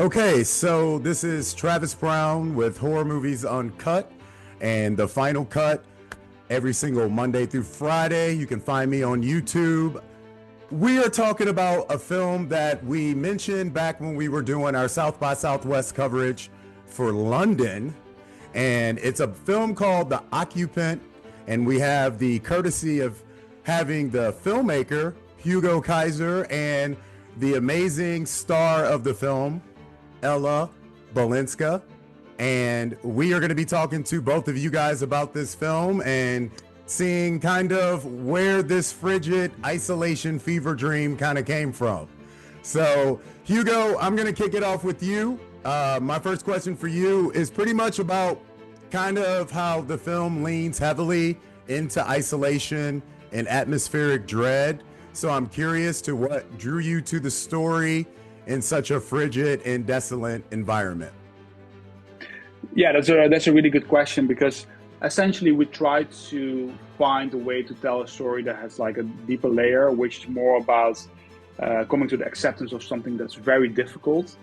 Okay, so this is Travis Brown with Horror Movies Uncut and the final cut every single Monday through Friday. You can find me on YouTube. We are talking about a film that we mentioned back when we were doing our South by Southwest coverage for London. And it's a film called The Occupant. And we have the courtesy of having the filmmaker, Hugo Keijzer, and the amazing star of the film, Ella Balinska, and we are going to be talking to both of you guys about this film and seeing kind of where this frigid isolation fever dream kind of came from. So, Hugo, I'm going to kick it off with you. My first question for you is pretty much about kind of how the film leans heavily into isolation and atmospheric dread. So I'm curious to what drew you to the story in such a frigid and desolate environment. Yeah, that's a really good question, because essentially we tried to find a way to tell a story that has like a deeper layer, which is more about coming to the acceptance of something that's very difficult,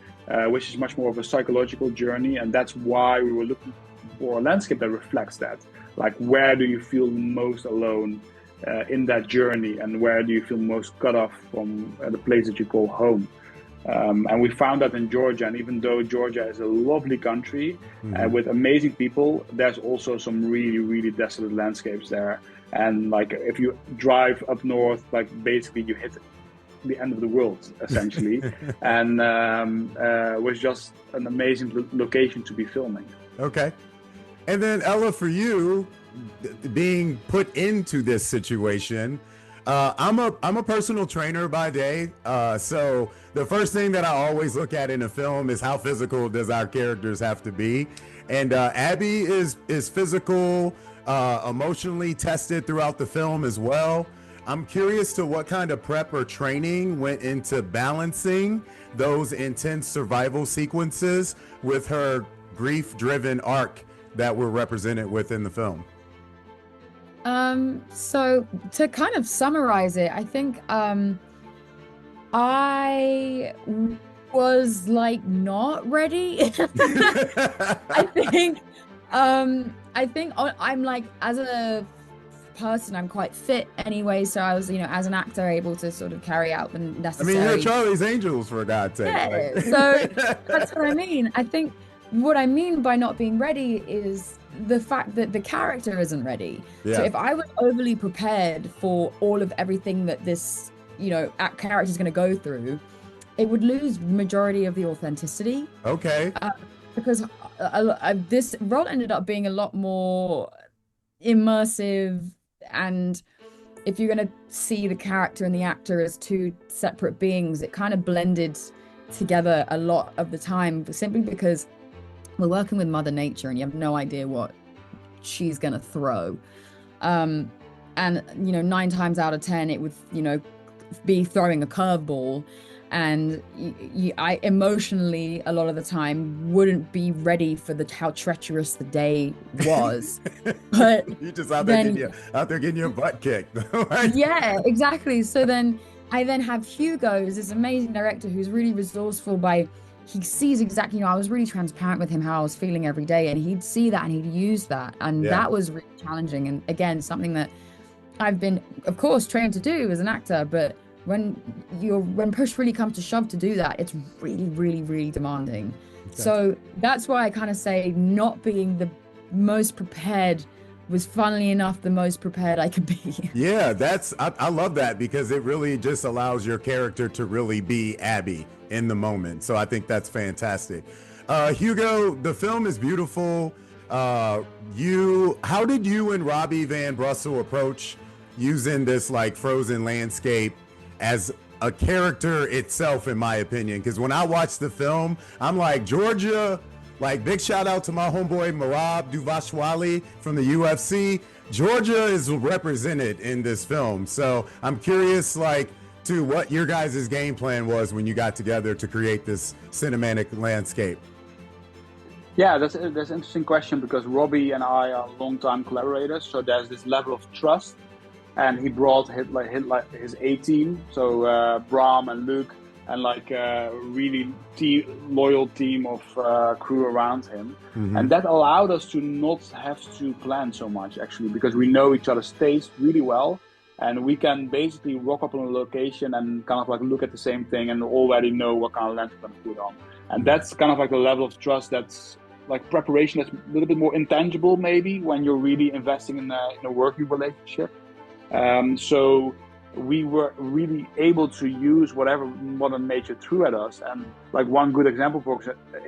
which is much more of a psychological journey. And that's why we were looking for a landscape that reflects that. Like, where do you feel most alone in that journey, and where do you feel most cut off from the place that you call home? And we found that in Georgia, and even though Georgia is a lovely country with amazing people, there's also some really, really desolate landscapes there. And like, if you drive up north, like basically you hit the end of the world, essentially. And it was just an amazing location to be filming. Okay. And then Ella, for you, being put into this situation, I'm a personal trainer by day, so the first thing that I always look at in a film is how physical does our characters have to be, and Abby is physical, emotionally tested throughout the film as well. I'm curious to what kind of prep or training went into balancing those intense survival sequences with her grief-driven arc that we're represented within the film. So to kind of summarize it, I think I was like not ready. I think I'm like, as a person, I'm quite fit anyway, so I was, as an actor, able to sort of carry out the necessary. I mean, you're Charlie's Angels, for God's sake. Yeah, so that's what I mean. I think what I mean by not being ready is the fact that the character isn't ready. Yeah. So if I was overly prepared for all of everything that this, character is going to go through, it would lose majority of the authenticity. Okay. Because this role ended up being a lot more immersive, and if you're going to see the character and the actor as two separate beings, it kind of blended together a lot of the time, simply because we're working with Mother Nature and you have no idea what she's going to throw. And, 9 times out of 10, it would, be throwing a curveball. And I emotionally, a lot of the time, wouldn't be ready for how treacherous the day was. But you just out there getting your butt kicked. Right? Yeah, exactly. So then I have Hugo, who's this amazing director who's really resourceful he sees exactly, I was really transparent with him how I was feeling every day, and he'd see that and he'd use that. And that was really challenging. And again, something that I've been, of course, trained to do as an actor, but when push really comes to shove to do that, it's really, really, really demanding. Okay. So that's why I kind of say not being the most prepared was, funnily enough, the most prepared I could be. Yeah, I love that, because it really just allows your character to really be Abby in the moment. So I think that's fantastic. Hugo, the film is beautiful. How did you and Robbie Van Brussel approach using this like frozen landscape as a character itself, in my opinion? Because when I watched the film, I'm like, Georgia, like, big shout out to my homeboy Marab Duvashwali from the UFC. Georgia is represented in this film. So I'm curious, like, to what your guys' game plan was when you got together to create this cinematic landscape. Yeah, that's an interesting question, because Robbie and I are longtime collaborators, so there's this level of trust. And he brought his A team, so Bram and Luke, and like a really loyal team of crew around him. And that allowed us to not have to plan so much, actually, because we know each other's taste really well, and we can basically rock up on a location and kind of like look at the same thing and already know what kind of lens we're going to put on. And that's kind of like the level of trust that's like preparation that's a little bit more intangible maybe when you're really investing in a working relationship. So we were really able to use whatever Mother Nature threw at us. And like one good example for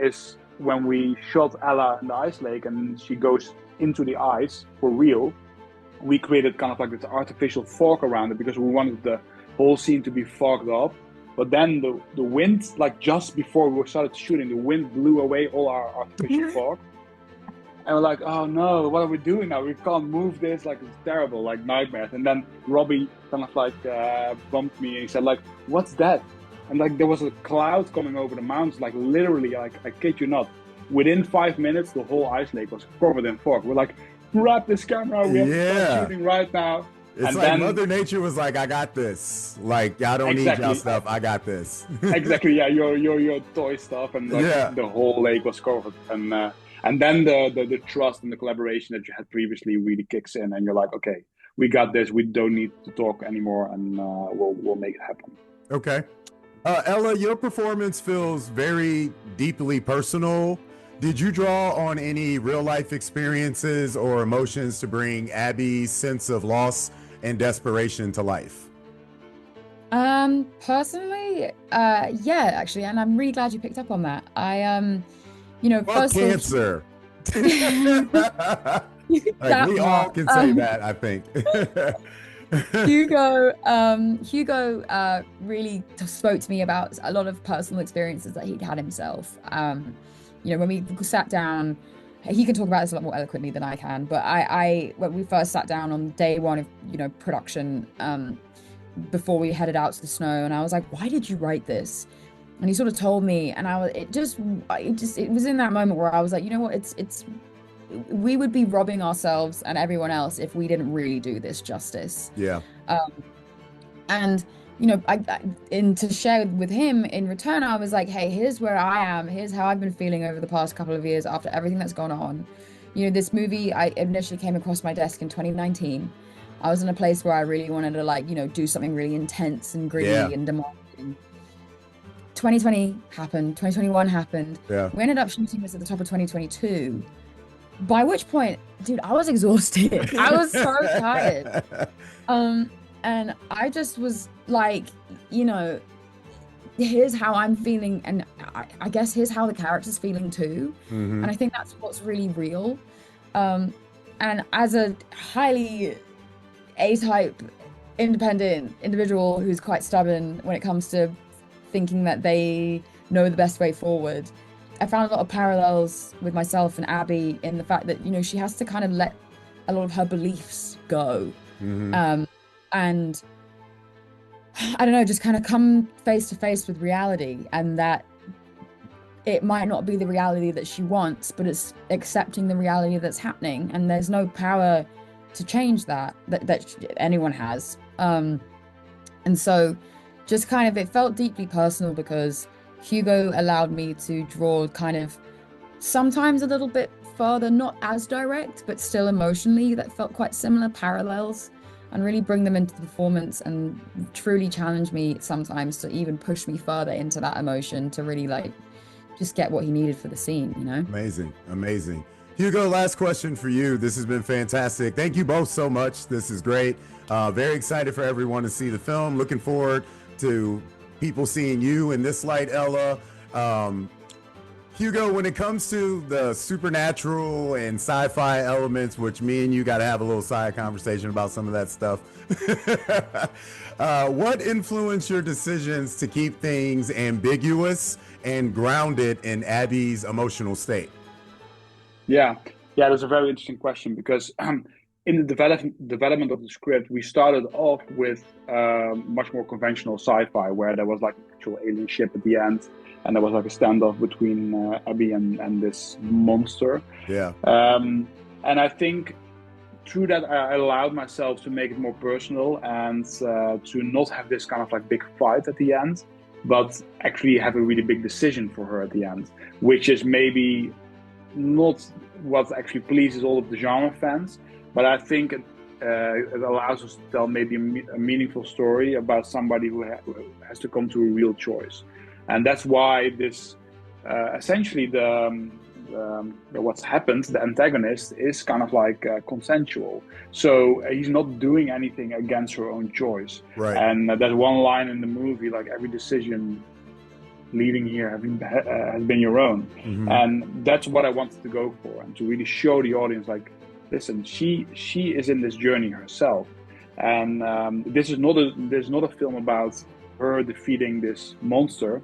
is when we shot Ella in the ice lake and she goes into the ice for real, we created kind of like this artificial fog around it because we wanted the whole scene to be fogged up. But then the wind, like just before we started shooting, the wind blew away all our artificial fog. And we're like, oh no, what are we doing now? We can't move this, like it's terrible, like nightmares. And then Robbie kind of like bumped me and he said like, what's that? And like there was a cloud coming over the mountains, like literally, like I kid you not. Within 5 minutes, the whole ice lake was covered in fog. We're like, grab this camera, we have to start shooting right now. It's and like then, Mother Nature was like, I got this. Like, I don't need y'all stuff. I got this. Exactly, yeah, your toy stuff. And like, the whole lake was covered. And then the trust and the collaboration that you had previously really kicks in. And you're like, okay, we got this. We don't need to talk anymore. And we'll make it happen. Okay. Ella, your performance feels very deeply personal. Did you draw on any real life experiences or emotions to bring Abby's sense of loss and desperation to life? Personally, yeah, actually, and I'm really glad you picked up on that. First cancer. Like we all can say that, I think. Hugo really spoke to me about a lot of personal experiences that he'd had himself. When we sat down, he can talk about this a lot more eloquently than I can, but when we first sat down on day one of, production, before we headed out to the snow, and I was like, why did you write this? And he sort of told me, and it was in that moment where I was like, you know what, we would be robbing ourselves and everyone else if we didn't really do this justice. Yeah. And and to share with him in return, I was like, hey, here's where I am. Here's how I've been feeling over the past couple of years after everything that's gone on. This movie, I initially came across my desk in 2019. I was in a place where I really wanted to do something really intense and gritty and demanding. 2020 happened, 2021 happened. Yeah. We ended up shooting this at the top of 2022. By which point, dude, I was exhausted. I was so tired. And I just was like, here's how I'm feeling. And I guess here's how the character's feeling too. And I think that's what's really real. And as a highly A-type, independent individual who's quite stubborn when it comes to thinking that they know the best way forward, I found a lot of parallels with myself and Abby in the fact that, she has to kind of let a lot of her beliefs go. And I don't know, just kind of come face to face with reality, and that it might not be the reality that she wants, but it's accepting the reality that's happening. And there's no power to change that anyone has. And so just kind of, it felt deeply personal because Hugo allowed me to draw kind of sometimes a little bit further, not as direct, but still emotionally that felt quite similar parallels, and really bring them into the performance and truly challenge me sometimes to even push me further into that emotion to really just get what he needed for the scene, Amazing. Hugo, last question for you. This has been fantastic. Thank you both so much. This is great. Very excited for everyone to see the film. Looking forward to people seeing you in this light, Ella. Hugo, when it comes to the supernatural and sci-fi elements, which me and you got to have a little side conversation about some of that stuff. What influenced your decisions to keep things ambiguous and grounded in Abby's emotional state? Yeah, that's a very interesting question because in the development of the script, we started off with much more conventional sci-fi, where there was like an actual alien ship at the end, and there was like a standoff between Abby and this monster. Yeah. And I think through that, I allowed myself to make it more personal and to not have this kind of like big fight at the end. but actually have a really big decision for her at the end, which is maybe not what actually pleases all of the genre fans, but I think it allows us to tell maybe a meaningful story about somebody who has to come to a real choice. And that's why this essentially what's happened, the antagonist is kind of like consensual, so he's not doing anything against her own choice. Right. And there's one line in the movie, like, every decision leading here has been your own. And that's what I wanted to go for, and to really show the audience, like, listen, she is in this journey herself, and this is not a film about her defeating this monster.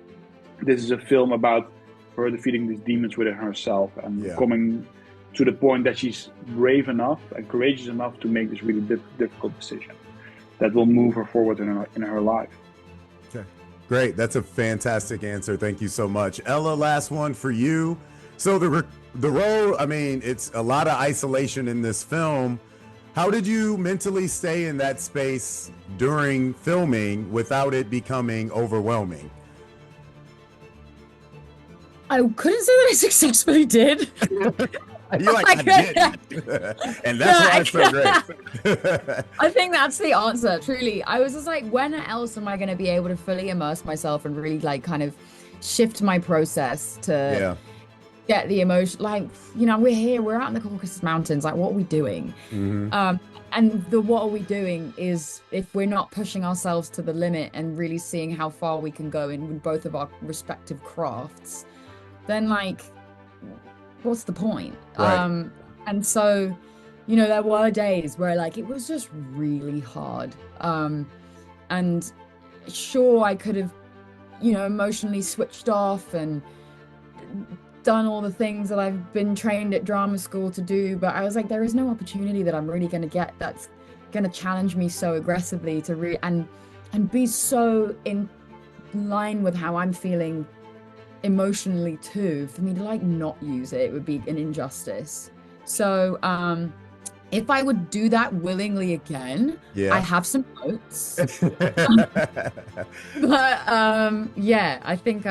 This is a film about her defeating these demons within herself, and coming to the point that she's brave enough and courageous enough to make this really difficult decision that will move her forward in her life. Okay, great. That's a fantastic answer. Thank you so much. Ella, last one for you. So the role, I mean, it's a lot of isolation in this film. How did you mentally stay in that space during filming without it becoming overwhelming? I couldn't say that I successfully did. You're like, I didn't. And that's why it's so great. I think that's the answer, truly. I was just like, when else am I going to be able to fully immerse myself and really, like, kind of shift my process to get the emotion? Like, you know, we're out in the Caucasus Mountains. Like, what are we doing? And the what are we doing is, if we're not pushing ourselves to the limit and really seeing how far we can go in both of our respective crafts, then, like, what's the point? Right. And so, you know, there were days where, like, it was just really hard. And sure, I could have, you know, emotionally switched off and done all the things that I've been trained at drama school to do, but I was like, there is no opportunity that I'm really going to get that's going to challenge me so aggressively to and be so in line with how I'm feeling emotionally too. For me to, like, not use it would be an injustice. So if I would do that willingly again, I have some notes. But yeah, I think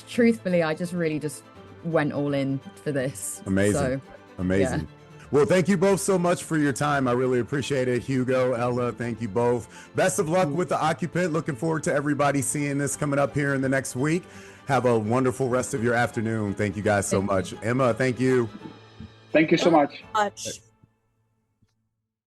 truthfully, I just really just went all in for this. Amazing. So, amazing. Yeah. Well, thank you both so much for your time. I really appreciate it. Hugo, Ella, thank you both. Best of luck with The Occupant. Looking forward to everybody seeing this coming up here in the next week. Have a wonderful rest of your afternoon. Thank you guys so much. Emma, thank you. Thank you so much.